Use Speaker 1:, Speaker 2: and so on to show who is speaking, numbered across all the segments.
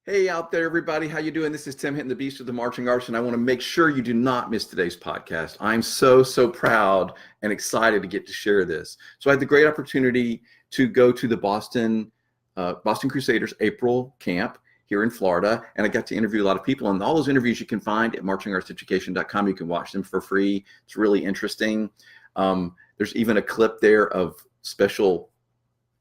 Speaker 1: Hey out there, everybody. How you doing? This is Tim hitting the beast of the marching arts, and I want to make sure you do not miss today's podcast. I'm so proud and excited to get to share this. So I had the great opportunity to go to the Boston Crusaders April camp here in Florida, and I got to interview a lot of people. And all those interviews you can find at marchingartseducation.com. You can watch them for free. It's really interesting. There's even a clip there of special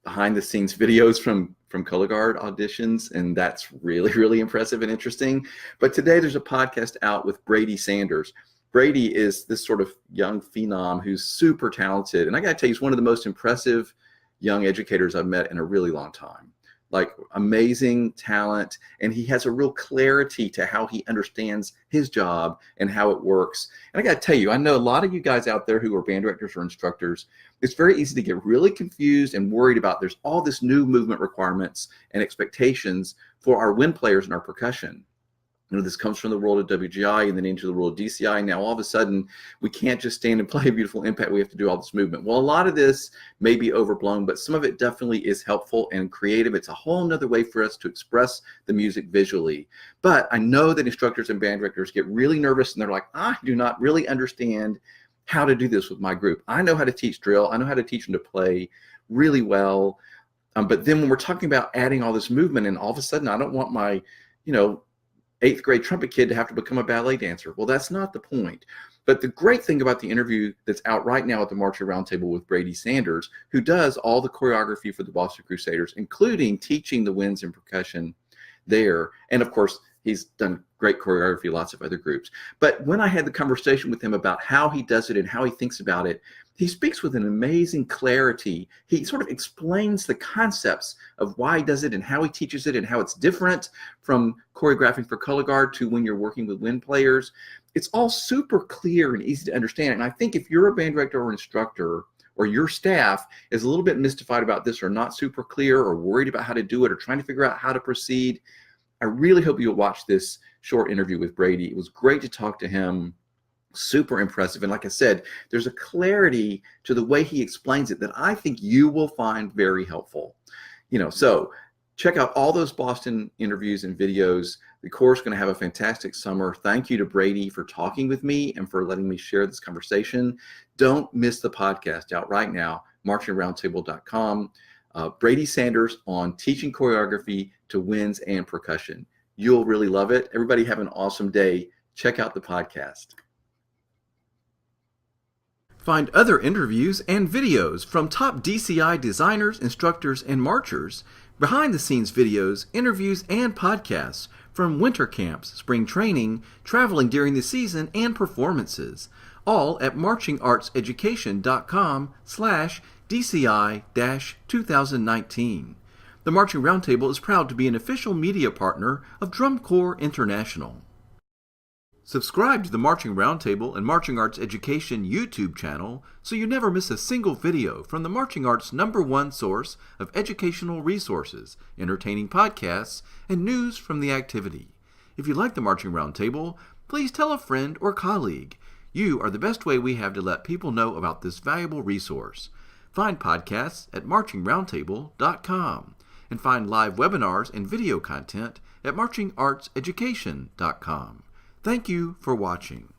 Speaker 1: behind the scenes videos from color guard auditions, and that's really impressive and interesting. But today there's a podcast out with Brady Sanders. Brady is this sort of young phenom who's super talented, and I gotta tell you, he's one of the most impressive young educators I've met in a really long time. Like, amazing talent, and he has a real clarity to how he understands his job and how it works. And I got to tell you, I know a lot of you guys out there who are band directors or instructors, it's very easy to get really confused and worried about there's all this new movement requirements and expectations for our wind players and our percussion. You know, this comes from the world of WGI and then into the world of DCI. Now, all of a sudden, we can't just stand and play a beautiful impact. We have to do all this movement. Well, a lot of this may be overblown, but some of it definitely is helpful and creative. It's a whole nother way for us to express the music visually. But I know that instructors and band directors get really nervous, and they're like, I do not really understand how to do this with my group. I know how to teach drill. I know how to teach them to play really well. But then when we're talking about adding all this movement, and all of a sudden, I don't want my, eighth grade trumpet kid to have to become a ballet dancer. Well, that's not the point. But the great thing about the interview that's out right now at the Marching Roundtable with Brady Sanders, who does all the choreography for the Boston Crusaders, including teaching the winds and percussion there. And of course, he's done great choreography, lots of other groups. But when I had the conversation with him about how he does it and how he thinks about it, he speaks with an amazing clarity. He sort of explains the concepts of why he does it and how he teaches it and how it's different from choreographing for color guard to when you're working with wind players. It's all super clear and easy to understand. And I think if you're a band director or instructor, or your staff is a little bit mystified about this or not super clear or worried about how to do it or trying to figure out how to proceed, I really hope you'll watch this short interview with Brady. It was great to talk to him. Super impressive. And like I said, there's a clarity to the way he explains it that I think you will find very helpful. So check out all those Boston interviews and videos. The Corps is going to have a fantastic summer. Thank you to Brady for talking with me and for letting me share this conversation. Don't miss the podcast out right now, marchingroundtable.com. Brady Sanders on teaching choreography to winds and percussion. You'll really love it. Everybody have an awesome day. Check out the podcast. Find other interviews and videos from top DCI designers, instructors, and marchers, behind-the-scenes videos, interviews, and podcasts from winter camps, spring training, traveling during the season, and performances, all at marchingartseducation.com/DCI-2019. The Marching Roundtable is proud to be an official media partner of Drum Corps International. Subscribe to the Marching Roundtable and Marching Arts Education YouTube channel so you never miss a single video from the Marching Arts' #1 source of educational resources, entertaining podcasts, and news from the activity. If you like the Marching Roundtable, please tell a friend or colleague. You are the best way we have to let people know about this valuable resource. Find podcasts at marchingroundtable.com and find live webinars and video content at marchingartseducation.com. Thank you for watching.